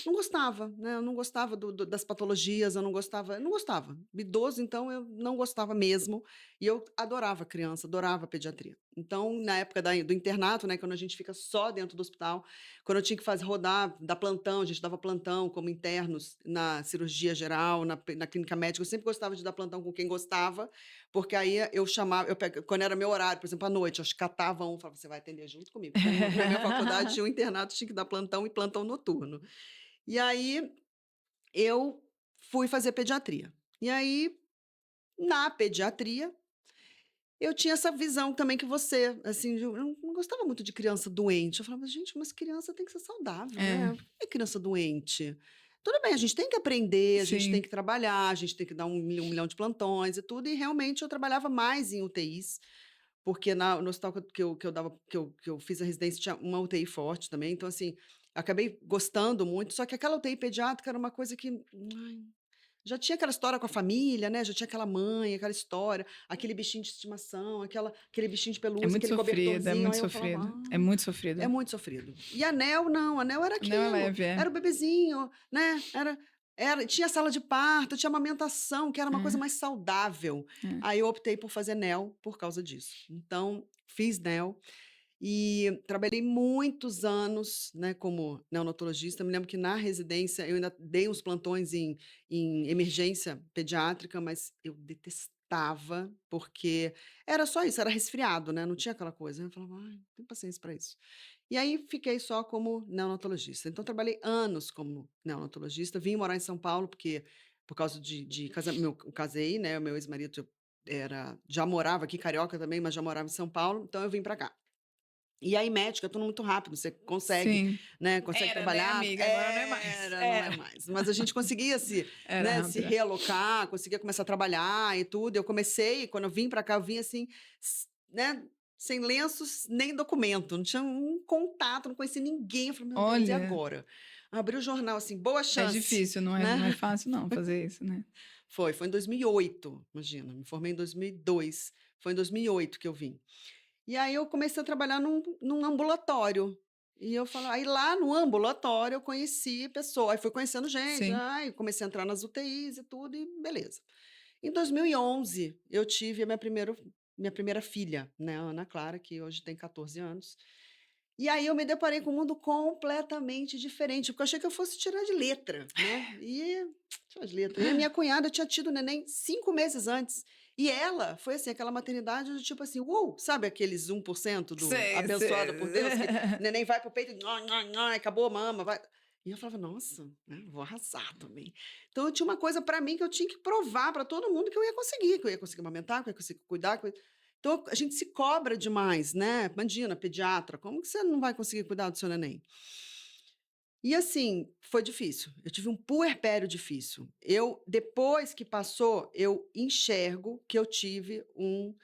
Speaker 1: Não gostava, né? Eu não gostava das patologias, eu não gostava. Eu não gostava. Idoso, então, eu não gostava mesmo. E eu adorava criança, adorava pediatria. Então, na época do internato, né, quando a gente fica só dentro do hospital, quando eu tinha que fazer rodar, dar plantão, a gente dava plantão como internos na cirurgia geral, na clínica médica. Eu sempre gostava de dar plantão com quem gostava, porque aí eu chamava, quando era meu horário, por exemplo, à noite, eu catava um, falava, você vai atender junto comigo. Porque na minha faculdade tinha um internato, tinha que dar plantão e plantão noturno. E aí eu fui fazer pediatria. E aí, na pediatria, eu tinha essa visão também que você, assim, eu não gostava muito de criança doente. Eu falava, gente, mas criança tem que ser saudável,
Speaker 2: É,
Speaker 1: né? Por que criança doente? Tudo bem, a gente tem que aprender, a gente tem
Speaker 2: sim.
Speaker 1: que trabalhar, a gente tem que dar um milhão de plantões e tudo. E realmente eu trabalhava mais em UTIs, porque no hospital que eu fiz a residência tinha uma UTI forte também. Então, assim, acabei gostando muito. Só que aquela UTI pediátrica era uma coisa que. Ai, já tinha aquela história com a família, né, já tinha aquela mãe, aquela história, aquele bichinho de estimação, aquele bichinho de
Speaker 2: É
Speaker 1: pelúcia,
Speaker 2: muito
Speaker 1: aquele
Speaker 2: sofrido, é
Speaker 1: cobertorzinho,
Speaker 2: muito
Speaker 1: aí eu falava:
Speaker 2: sofrido, é
Speaker 1: "Ai,
Speaker 2: muito
Speaker 1: é
Speaker 2: sofrido.
Speaker 1: muito sofrido". E a Nel não, a Nel era
Speaker 2: Não é
Speaker 1: aquilo,
Speaker 2: leve, é.
Speaker 1: era o bebezinho, né, tinha sala de parto, tinha amamentação, que era uma coisa
Speaker 2: É,
Speaker 1: mais saudável.
Speaker 2: é.
Speaker 1: Aí eu optei por fazer Nel por causa disso. Então, fiz Nel e trabalhei muitos anos, né, como neonatologista. Me lembro que na residência eu ainda dei uns plantões em emergência pediátrica, mas eu detestava, porque era só isso, era resfriado, né? Não tinha aquela coisa. Eu falava, ai, não tenho paciência para isso. E aí fiquei só como neonatologista. Então, trabalhei anos como neonatologista. Vim morar em São Paulo, porque por causa de casamento, eu casei, né? O meu ex-marido já morava aqui, carioca também, mas já morava em São Paulo, então eu vim para cá. E aí médico é tudo muito rápido, você consegue,
Speaker 2: Sim.
Speaker 1: né, consegue
Speaker 2: Era, né,
Speaker 1: trabalhar
Speaker 2: amiga, agora não é mais.
Speaker 1: não é
Speaker 2: Era.
Speaker 1: mais, mas a gente conseguia
Speaker 2: Era
Speaker 1: né, se
Speaker 2: rápida.
Speaker 1: realocar, conseguia começar a trabalhar e tudo. Eu comecei, quando eu vim para cá, eu vim assim, né, sem lenços nem documento, não tinha um contato, não conhecia ninguém. Eu falei: "Meu Deus, e
Speaker 2: Olha,
Speaker 1: agora?". Abri o jornal assim, boa
Speaker 2: é
Speaker 1: chance,
Speaker 2: difícil,
Speaker 1: né.
Speaker 2: não é fácil não fazer isso, né.
Speaker 1: Foi em 2008, imagina, me formei em 2002, foi em 2008 que eu vim. E aí eu comecei a trabalhar num ambulatório. E eu falo aí lá no ambulatório eu conheci pessoa, aí fui conhecendo gente,
Speaker 2: Sim.
Speaker 1: aí comecei a entrar nas UTIs e tudo e beleza. Em 2011 eu tive a minha primeira filha, né, a Ana Clara, que hoje tem 14 anos. E aí eu me deparei com um mundo completamente diferente, porque eu achei que eu fosse tirar de letra, né, e tirar de letra. E a minha cunhada tinha tido neném 5 meses antes, e ela foi, assim, aquela maternidade do tipo assim, uou, sabe aqueles 1% do
Speaker 2: Sei,
Speaker 1: abençoada por Deus, que
Speaker 2: sei.
Speaker 1: neném vai para o peito e nho, nho, nho, acabou, mama, vai. E eu falava: "Nossa, né, vou arrasar também". Então eu tinha uma coisa para mim que eu tinha que provar para todo mundo que eu ia conseguir amamentar, que eu ia conseguir cuidar, então a gente se cobra demais, né, imagina, pediatra, como que você não vai conseguir cuidar do seu neném? E assim, foi difícil, eu tive um puerpério difícil. Depois que passou, eu enxergo que eu tive
Speaker 2: Uma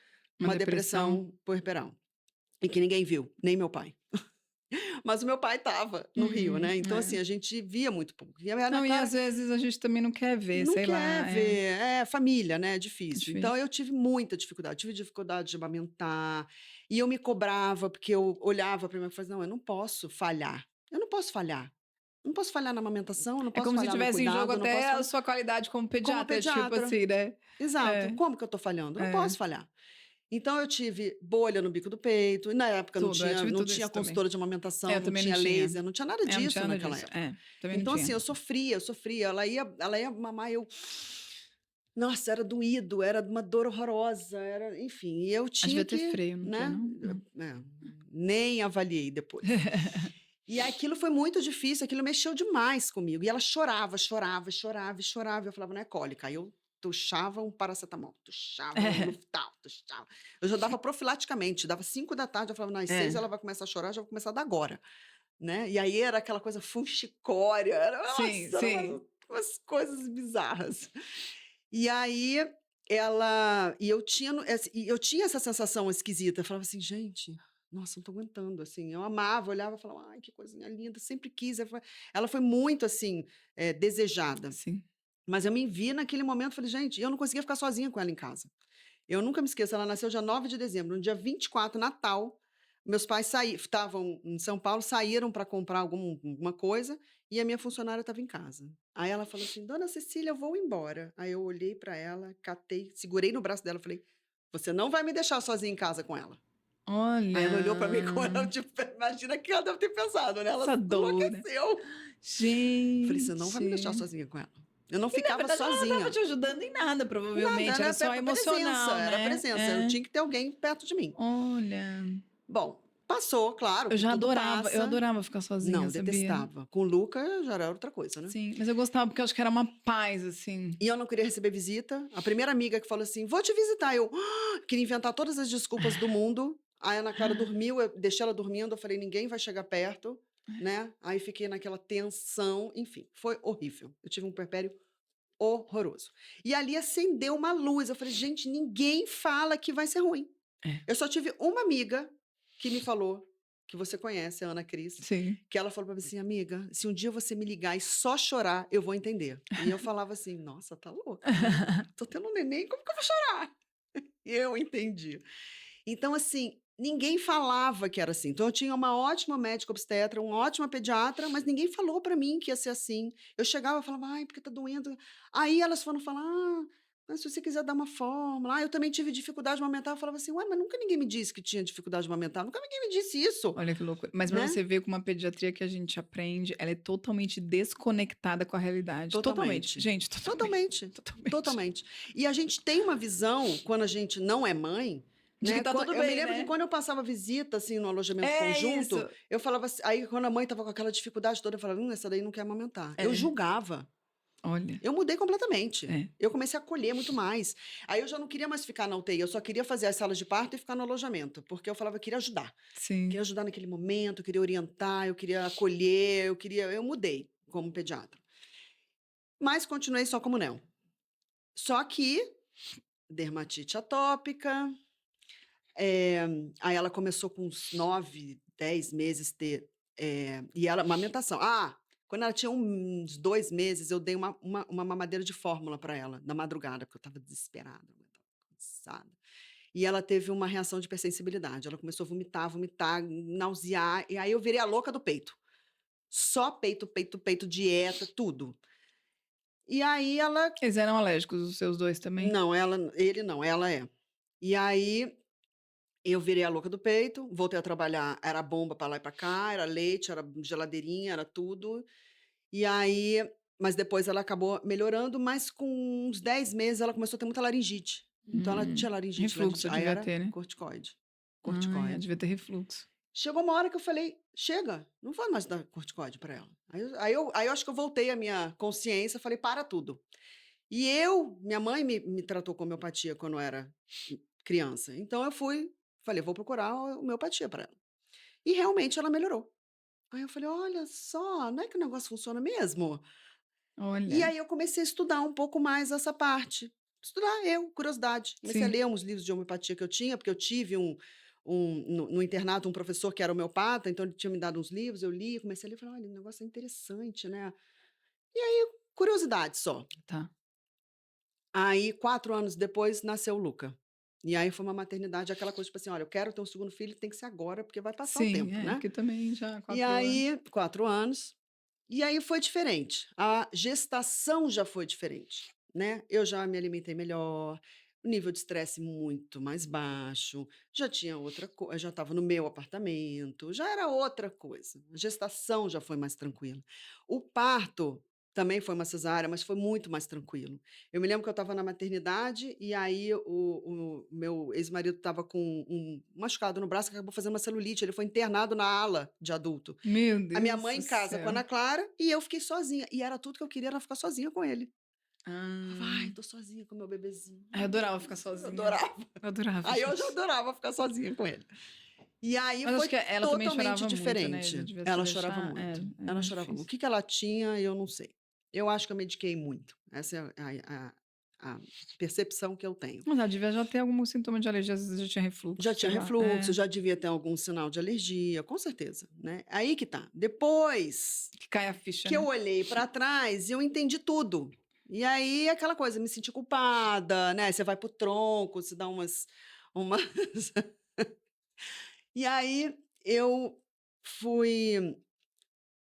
Speaker 1: uma
Speaker 2: depressão.
Speaker 1: depressão puerperal, e que ninguém viu, nem meu pai. Mas o meu pai estava no Rio, né, então assim,
Speaker 2: É.
Speaker 1: a gente via muito pouco. E a Ana
Speaker 2: Não, e às
Speaker 1: Clara
Speaker 2: vezes a gente também não quer ver,
Speaker 1: não
Speaker 2: sei
Speaker 1: quer
Speaker 2: lá, é
Speaker 1: ver, família, né, é difícil. Então
Speaker 2: difícil.
Speaker 1: eu tive muita dificuldade, tive dificuldade de amamentar, e eu me cobrava, porque eu olhava para mim e falava: "Não, eu não posso falhar, eu não posso falhar. Não posso falhar na amamentação, eu não
Speaker 2: É
Speaker 1: posso
Speaker 2: como se
Speaker 1: falhar no
Speaker 2: tivesse em jogo
Speaker 1: cuidado, eu não posso
Speaker 2: até a
Speaker 1: falhar"
Speaker 2: sua qualidade como
Speaker 1: como
Speaker 2: pediatra, tipo
Speaker 1: pediatra.
Speaker 2: assim, né.
Speaker 1: Exato.
Speaker 2: É,
Speaker 1: Como que eu tô falhando? Eu não
Speaker 2: é,
Speaker 1: posso falhar. Então eu tive bolha no bico do peito, e na época não
Speaker 2: tudo,
Speaker 1: tinha
Speaker 2: tive
Speaker 1: não
Speaker 2: tudo
Speaker 1: tinha
Speaker 2: isso também.
Speaker 1: consultora de
Speaker 2: É,
Speaker 1: amamentação,
Speaker 2: eu
Speaker 1: não
Speaker 2: também não
Speaker 1: tinha
Speaker 2: tinha.
Speaker 1: laser, não tinha nada
Speaker 2: É, não
Speaker 1: disso
Speaker 2: tinha nada
Speaker 1: naquela
Speaker 2: disso.
Speaker 1: época.
Speaker 2: É, também não
Speaker 1: Então assim,
Speaker 2: tinha.
Speaker 1: eu sofria, ela ia mamar, eu nossa, era doído, era uma dor horrorosa, enfim, e eu
Speaker 2: Ah,
Speaker 1: tinha
Speaker 2: devia ter
Speaker 1: que,
Speaker 2: freio, não tinha
Speaker 1: né,
Speaker 2: não? Não.
Speaker 1: nem avaliei depois. E aquilo foi muito difícil, aquilo mexeu demais comigo. E ela chorava, chorava, chorava e chorava. Eu falava, não é cólica. Aí eu tuchava um paracetamol, tuchava um Luftal, tuchava. Eu já dava profilaticamente, dava 5 da tarde, eu falava, não, às 6
Speaker 2: É,
Speaker 1: ela vai começar a chorar, já vou começar a dar agora. né? E aí era aquela coisa fuxicória,
Speaker 2: Sim,
Speaker 1: nossa,
Speaker 2: sim.
Speaker 1: umas coisas bizarras. E aí e eu tinha essa sensação esquisita, eu falava assim, gente, nossa, não tô aguentando, assim, eu amava, olhava e falava, ai, que coisinha linda, sempre quis, ela foi muito, assim, desejada,
Speaker 2: Sim.
Speaker 1: mas eu me vi naquele momento, falei, gente, eu não conseguia ficar sozinha com ela em casa. Eu nunca me esqueço, ela nasceu dia 9 de dezembro, no dia 24, Natal, meus pais estavam em São Paulo, saíram para comprar alguma coisa e a minha funcionária estava em casa. Aí ela falou assim: Dona Cecília, eu vou embora. Aí eu olhei para ela, catei, segurei no braço dela e falei: Você não vai me deixar sozinha em casa com ela. Aí ela olhou para mim com ela,
Speaker 2: Olha,
Speaker 1: tipo, imagina o que ela deve ter pensado, né? Ela
Speaker 2: essa doida.
Speaker 1: enlouqueceu. Eu falei: Você não vai me deixar
Speaker 2: Gente.
Speaker 1: sozinha com ela. Eu não
Speaker 2: E na
Speaker 1: ficava
Speaker 2: verdade ela não estava
Speaker 1: sozinha.
Speaker 2: te ajudando em nada,
Speaker 1: Nada,
Speaker 2: provavelmente.
Speaker 1: era
Speaker 2: Era só
Speaker 1: presença,
Speaker 2: emocional,
Speaker 1: era
Speaker 2: né?
Speaker 1: presença. Eu
Speaker 2: É.
Speaker 1: tinha que ter alguém perto de mim.
Speaker 2: Olha.
Speaker 1: Bom, passou, claro
Speaker 2: Eu
Speaker 1: que
Speaker 2: já
Speaker 1: tudo
Speaker 2: adorava, eu
Speaker 1: passa.
Speaker 2: adorava ficar sozinha,
Speaker 1: Não,
Speaker 2: sabia?
Speaker 1: detestava. Com o Luca já era outra coisa, né?
Speaker 2: Sim, mas eu gostava porque eu acho que era uma paz, assim.
Speaker 1: E eu não queria receber visita. A primeira amiga que falou assim: vou te visitar. Eu queria inventar todas as desculpas do mundo. Aí a Ana Clara dormiu, eu deixei ela dormindo. Eu falei: ninguém vai chegar perto, né? Aí fiquei naquela tensão. Enfim, foi horrível. Eu tive um puerpério horroroso. E ali acendeu uma luz. Eu falei: gente, ninguém fala que vai ser ruim.
Speaker 2: É,
Speaker 1: Eu só tive uma amiga que me falou, que você conhece, a Ana Cris,
Speaker 2: sim.
Speaker 1: que ela falou pra mim assim, amiga, se um dia você me ligar e só chorar, eu vou entender. E eu falava assim, nossa, tá louca, né? Tô tendo um neném, como que eu vou chorar? E eu entendi. Então, assim, ninguém falava que era assim. Então, eu tinha uma ótima médica obstetra, uma ótima pediatra, mas ninguém falou pra mim que ia ser assim. Eu chegava e falava, ai, porque tá doendo. Aí elas foram falar, mas se você quiser dar uma fórmula. Ah, eu também tive dificuldade de amamentar. Eu falava assim, ué, mas nunca ninguém me disse que tinha dificuldade de amamentar. Nunca ninguém me disse isso,
Speaker 2: Olha que loucura. Mas pra
Speaker 1: né?
Speaker 2: você ver como a pediatria que a gente aprende, ela é totalmente desconectada com a realidade. Totalmente.
Speaker 1: Totalmente.
Speaker 2: Gente, totalmente.
Speaker 1: Totalmente.
Speaker 2: Totalmente.
Speaker 1: Totalmente. E a gente tem uma visão, quando a gente não é mãe,
Speaker 2: De que
Speaker 1: né?
Speaker 2: tá tudo
Speaker 1: Eu me
Speaker 2: bem,
Speaker 1: lembro que
Speaker 2: né?
Speaker 1: quando eu passava visita, assim, no alojamento
Speaker 2: É
Speaker 1: conjunto,
Speaker 2: isso.
Speaker 1: eu falava assim, aí quando a mãe tava com aquela dificuldade toda, eu falava, essa daí não quer amamentar. Eu
Speaker 2: É.
Speaker 1: julgava.
Speaker 2: Olha.
Speaker 1: Eu mudei completamente.
Speaker 2: É.
Speaker 1: Eu comecei a acolher muito mais. Aí eu já não queria mais ficar na UTI, eu só queria fazer as salas de parto e ficar no alojamento, porque eu falava, eu queria ajudar.
Speaker 2: Sim.
Speaker 1: Queria ajudar naquele momento, eu queria orientar, eu queria acolher, eu mudei como pediatra. Mas continuei só como neo. Só que dermatite atópica, aí ela começou com uns 9, 10 meses ter, e ela amamentação. Quando ela tinha uns 2 meses, eu dei uma mamadeira de fórmula para ela, na madrugada, porque eu estava desesperada, eu estava cansada. E ela teve uma reação de hipersensibilidade, ela começou a vomitar, nausear, e aí eu virei a louca do peito. Só peito, peito, peito, dieta, tudo. E aí ela
Speaker 2: Eles eram alérgicos, os seus dois também?
Speaker 1: não, ele não, ela é. E aí eu virei a louca do peito, voltei a trabalhar, era bomba para lá e para cá, era leite, era geladeirinha, era tudo. E aí, mas depois ela acabou melhorando, mas com uns 10 meses ela começou a ter muita laringite. Então ela tinha laringite,
Speaker 2: Refluxo
Speaker 1: aí
Speaker 2: devia
Speaker 1: era
Speaker 2: ter, né?
Speaker 1: corticoide.
Speaker 2: Ai,
Speaker 1: Corticoide.
Speaker 2: devia ter refluxo.
Speaker 1: Chegou uma hora que eu falei: "Chega, não vou mais dar corticoide para ela". Aí eu acho que eu voltei a minha consciência, falei: "Para tudo". Minha mãe me tratou com homeopatia quando eu era criança, então eu falei: "Vou procurar homeopatia para ela". E realmente ela melhorou. Aí eu falei: "Olha só, não é que o negócio funciona mesmo?". E
Speaker 2: Olha.
Speaker 1: aí eu comecei a estudar um pouco mais essa parte. Estudar curiosidade. Comecei a
Speaker 2: Sim.
Speaker 1: ler uns livros de homeopatia que eu tinha, porque eu tive no internato um professor que era homeopata, então ele tinha me dado uns livros, eu li, comecei a ler e falei: "Olha, o negócio é interessante, né". Curiosidade só.
Speaker 2: Tá.
Speaker 1: Aí 4 anos depois nasceu o Luca. E aí foi uma maternidade, aquela coisa tipo assim: "Olha, eu quero ter um segundo filho, tem que ser agora, porque vai passar o
Speaker 2: Sim,
Speaker 1: tempo,
Speaker 2: é,
Speaker 1: né".
Speaker 2: porque também já
Speaker 1: E
Speaker 2: 4 anos.
Speaker 1: aí 4 anos, e aí foi diferente, a gestação já foi diferente, né. Eu já me alimentei melhor, o nível de estresse muito mais baixo, já tinha outra coisa, já estava no meu apartamento, já era outra coisa. A gestação já foi mais tranquila. O parto também foi uma cesárea, mas foi muito mais tranquilo. Eu me lembro que eu estava na maternidade e aí o meu ex-marido estava com um machucado no braço que acabou fazendo uma celulite, ele foi internado na ala de adulto.
Speaker 2: Meu
Speaker 1: A minha
Speaker 2: Deus
Speaker 1: mãe
Speaker 2: do
Speaker 1: em casa com a
Speaker 2: céu.
Speaker 1: Ana Clara e eu fiquei sozinha. E era tudo que eu queria, era ficar sozinha com ele. Falava: "Ai,
Speaker 2: Ah.
Speaker 1: tô sozinha com meu bebezinho.
Speaker 2: Ai, eu
Speaker 1: Ai, meu
Speaker 2: adorava ficar
Speaker 1: bebezinho", eu
Speaker 2: sozinha.
Speaker 1: adorava.
Speaker 2: Eu adorava,
Speaker 1: Aí eu já
Speaker 2: gente.
Speaker 1: adorava ficar sozinha com ele. E aí
Speaker 2: Mas acho
Speaker 1: foi
Speaker 2: que ela também
Speaker 1: totalmente
Speaker 2: chorava muito, né?
Speaker 1: diferente.
Speaker 2: Devia se
Speaker 1: Ela chorava
Speaker 2: deixar.
Speaker 1: muito.
Speaker 2: Era
Speaker 1: Ela chorava muito. O
Speaker 2: difícil.
Speaker 1: que que ela tinha, eu não sei. Eu acho que eu mediquei muito. Essa é a percepção que eu tenho.
Speaker 2: Mas ela devia já ter algum sintoma de alergia, às vezes já tinha refluxo,
Speaker 1: Já
Speaker 2: sei
Speaker 1: tinha
Speaker 2: lá.
Speaker 1: refluxo, já devia ter algum sinal de alergia, com certeza, né? Aí que tá. Depois
Speaker 2: Que cai a ficha,
Speaker 1: que eu
Speaker 2: né?
Speaker 1: olhei pra trás e eu entendi tudo. E aí aquela coisa, me senti culpada, né? Você vai pro tronco, você dá umas... E aí eu fui.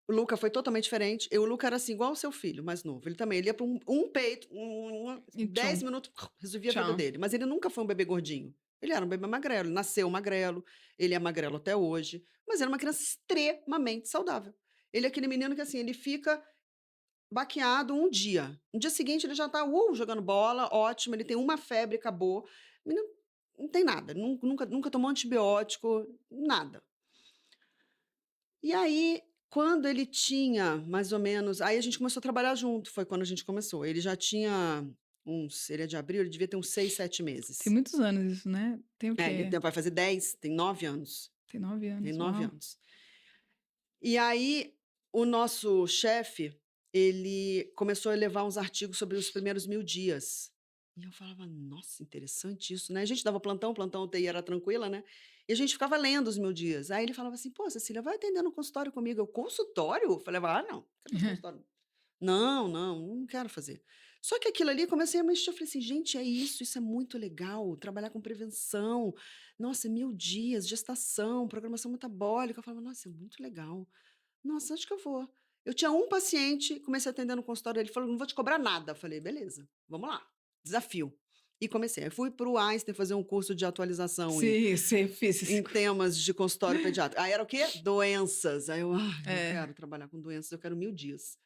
Speaker 1: O Luca foi totalmente diferente. O Luca era assim, igual o seu filho, mais novo. Ele também, ele ia para um peito, 10
Speaker 2: Tchum,
Speaker 1: minutos, resolvia a vida
Speaker 2: tchau.
Speaker 1: dele. Mas ele nunca foi um bebê gordinho. Ele era um bebê magrelo, ele nasceu magrelo, ele é magrelo até hoje, mas era uma criança extremamente saudável. Ele é aquele menino que assim, ele fica baqueado um dia. No dia seguinte ele já tá jogando bola, ótimo, ele tem uma febre, acabou. O menino não tem nada, nunca tomou antibiótico, nada. E aí, quando ele tinha mais ou menos. Aí a gente começou a trabalhar junto, foi quando a gente começou. Ele já tinha uns. Ele é de abril, ele devia ter uns 6, 7
Speaker 2: Tem
Speaker 1: meses.
Speaker 2: muitos anos isso, né? Tem o
Speaker 1: É, ele
Speaker 2: quê?
Speaker 1: vai fazer 10, tem 9 anos.
Speaker 2: Tem 9
Speaker 1: Tem
Speaker 2: anos,
Speaker 1: 9
Speaker 2: uau.
Speaker 1: anos. E aí, o nosso chefe, ele começou a levar uns artigos sobre os primeiros 1000 dias. E eu falava, nossa, interessante isso, né? A gente dava plantão, UTI era tranquila, né? E a gente ficava lendo os 1000 dias. Aí ele falava assim, pô, Cecília, vai atender no consultório comigo. Eu, consultório? Eu falei, não, não quero fazer consultório. Não quero fazer. Só que aquilo ali, comecei a mexer, eu falei assim, gente, é isso é muito legal, trabalhar com prevenção. Nossa, 1000 dias, gestação, programação metabólica. Eu falava, nossa, é muito legal. Nossa, acho que eu vou. Eu tinha um paciente, comecei a atender no consultório, ele falou, não vou te cobrar nada. Eu falei, beleza, vamos lá, desafio. E comecei. Aí fui para o Einstein fazer um curso de atualização
Speaker 2: Sim, sim, fiz esse
Speaker 1: em
Speaker 2: curso.
Speaker 1: temas de consultório pediátrico. Aí era o quê? Doenças. Aí eu, eu
Speaker 2: É.
Speaker 1: quero trabalhar com doenças, eu quero 1000 dias.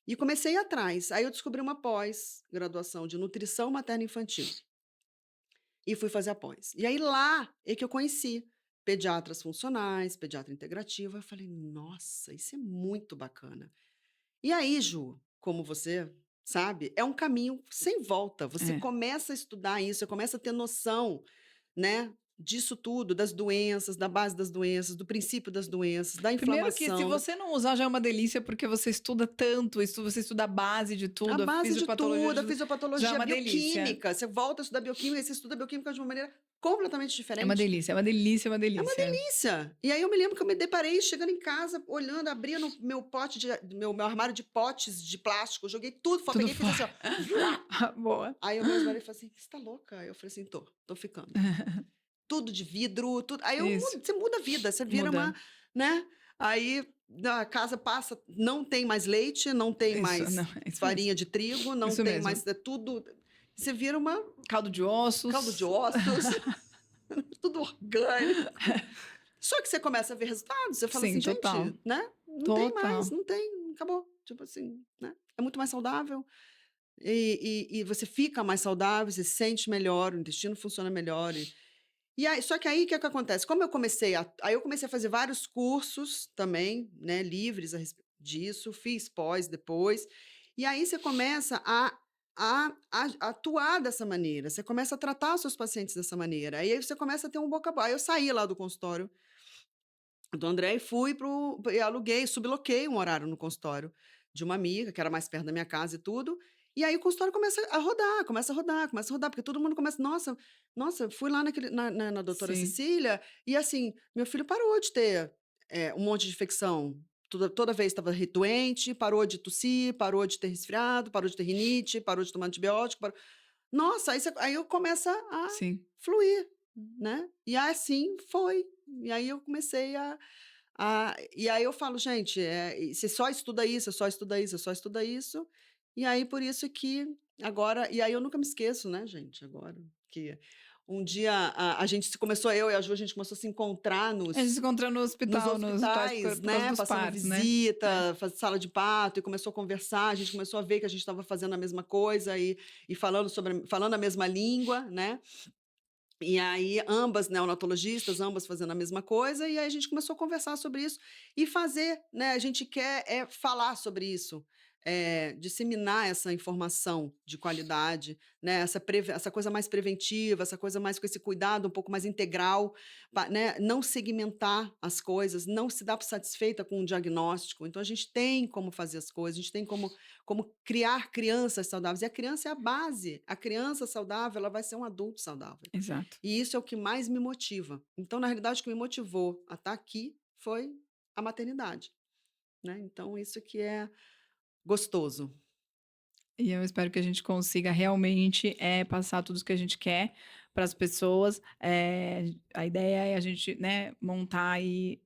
Speaker 1: E comecei a ir atrás. Aí eu descobri uma pós-graduação de nutrição materno-infantil. E fui fazer a pós. E aí lá é que eu conheci pediatras funcionais, pediatra integrativa. Eu falei, nossa, isso é muito bacana. E aí, Ju, como você sabe, é um caminho sem volta. Você
Speaker 2: É.
Speaker 1: começa a estudar isso, você começa a ter noção, né, disso tudo, das doenças, da base das doenças, do princípio das doenças, da
Speaker 2: Primeiro que se
Speaker 1: inflamação,
Speaker 2: você não usar já é uma delícia, porque você estuda tanto, você estuda a base de
Speaker 1: a
Speaker 2: tudo, a
Speaker 1: base de
Speaker 2: fisiopatologia
Speaker 1: tudo,
Speaker 2: de
Speaker 1: a
Speaker 2: tudo, já é
Speaker 1: fisiopatologia, a
Speaker 2: uma delícia.
Speaker 1: bioquímica. Você volta a estudar bioquímica e você estuda bioquímica de uma maneira completamente
Speaker 2: É uma
Speaker 1: diferente.
Speaker 2: delícia, é uma delícia, é uma
Speaker 1: É uma
Speaker 2: delícia.
Speaker 1: delícia. E aí eu me lembro que eu me deparei chegando em casa, olhando, abrindo meu pote meu armário de potes de plástico, joguei tudo fora,
Speaker 2: Tudo
Speaker 1: peguei e fiz assim,
Speaker 2: fora.
Speaker 1: ó. Vrá!
Speaker 2: Boa.
Speaker 1: Aí o meu ex-marido falou assim: "Você tá louca?" Eu falei assim: tô ficando. Tudo de vidro, tudo. Aí
Speaker 2: Isso,
Speaker 1: você muda a vida, você vira
Speaker 2: muda.
Speaker 1: uma, né? Aí a casa passa, não tem mais leite, não tem
Speaker 2: Isso, não,
Speaker 1: mais
Speaker 2: é isso mesmo.
Speaker 1: farinha de trigo, não
Speaker 2: Isso
Speaker 1: tem
Speaker 2: mesmo.
Speaker 1: mais, é tudo. Você vira uma
Speaker 2: Caldo de
Speaker 1: caldo de
Speaker 2: ossos.
Speaker 1: ossos, tudo orgânico. Só que você começa a ver resultados, você fala
Speaker 2: Sim,
Speaker 1: assim,
Speaker 2: total.
Speaker 1: gente, né? Não tem mais,
Speaker 2: Total.
Speaker 1: não tem, acabou. Tipo assim, né? É muito mais saudável. E você fica mais saudável, você se sente melhor, o intestino funciona melhor. E aí, só que aí o que, é que acontece? Como eu comecei aí eu comecei a fazer vários cursos também, né, livres a respeito disso, fiz pós depois. E aí você começa a atuar dessa maneira, você começa a tratar os seus pacientes dessa maneira. Aí você começa a ter um boca a boca. Aí eu saí lá do consultório do André e fui e aluguei, subloquei um horário no consultório de uma amiga, que era mais perto da minha casa e tudo. E aí o consultório começa a rodar, porque todo mundo começa, nossa, fui lá na doutora
Speaker 2: Sim.
Speaker 1: Cecília, e assim, meu filho parou de ter um monte de infecção. Toda vez estava doente, parou de tossir, parou de ter resfriado, parou de ter rinite, parou de tomar antibiótico. Nossa, aí eu começo a
Speaker 2: Sim.
Speaker 1: fluir, né? E assim foi. E aí eu comecei e aí eu falo, gente, você só estuda isso, você só estuda isso, você só estuda isso. E aí por isso que agora, e aí eu nunca me esqueço, né, gente, agora que um dia a gente começou, eu e a Ju, a gente começou a se encontrar
Speaker 2: A gente se encontra no
Speaker 1: nos
Speaker 2: hospital, nos hospitais
Speaker 1: hospitais,
Speaker 2: por causa
Speaker 1: né,
Speaker 2: dos
Speaker 1: passando
Speaker 2: partos, né?
Speaker 1: visita, sala de parto, e começou a conversar, a gente começou a ver que a gente estava fazendo a mesma coisa e falando a mesma língua, né? E aí, ambas neonatologistas, ambas fazendo a mesma coisa, e aí a gente começou a conversar sobre isso e fazer, né? A gente quer falar sobre isso, disseminar essa informação de qualidade, né, essa coisa mais preventiva, essa coisa mais com esse cuidado um pouco mais integral, né, não segmentar as coisas, não se dar por satisfeita com um diagnóstico. Então a gente tem como fazer as coisas, a gente tem como criar crianças saudáveis. E a criança é a base. A criança saudável, ela vai ser um adulto saudável.
Speaker 2: Exato.
Speaker 1: E isso é o que mais me motiva. Então, na realidade, o que me motivou a estar aqui foi a maternidade, né? Então, isso que é gostoso.
Speaker 2: E eu espero que a gente consiga realmente, passar tudo o que a gente quer para as pessoas. A ideia é a gente, né, montar aí,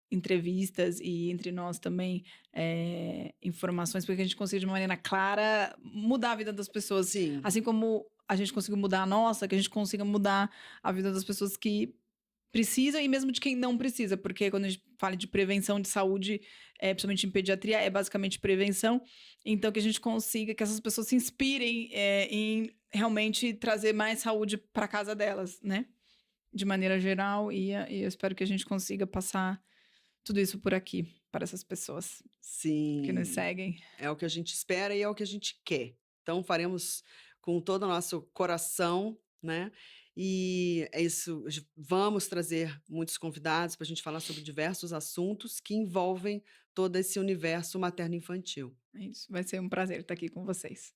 Speaker 2: entrevistas e entre nós também, informações para que a gente consiga de uma maneira clara mudar a vida das pessoas,
Speaker 1: Sim,
Speaker 2: assim como a gente conseguiu mudar a nossa, que a gente consiga mudar a vida das pessoas que precisam e mesmo de quem não precisa, porque quando a gente fala de prevenção de saúde, principalmente em pediatria, é basicamente prevenção. Então que a gente consiga que essas pessoas se inspirem, em realmente trazer mais saúde para casa delas, né, de maneira geral, e eu espero que a gente consiga passar tudo isso por aqui, para essas pessoas que nos
Speaker 1: sim.
Speaker 2: seguem.
Speaker 1: É o que a gente espera e é o que a gente quer. Então, faremos com todo o nosso coração, né? E é isso. Vamos trazer muitos convidados para a gente falar sobre diversos assuntos que envolvem todo esse universo materno-infantil.
Speaker 2: É isso, vai ser um prazer estar aqui com vocês.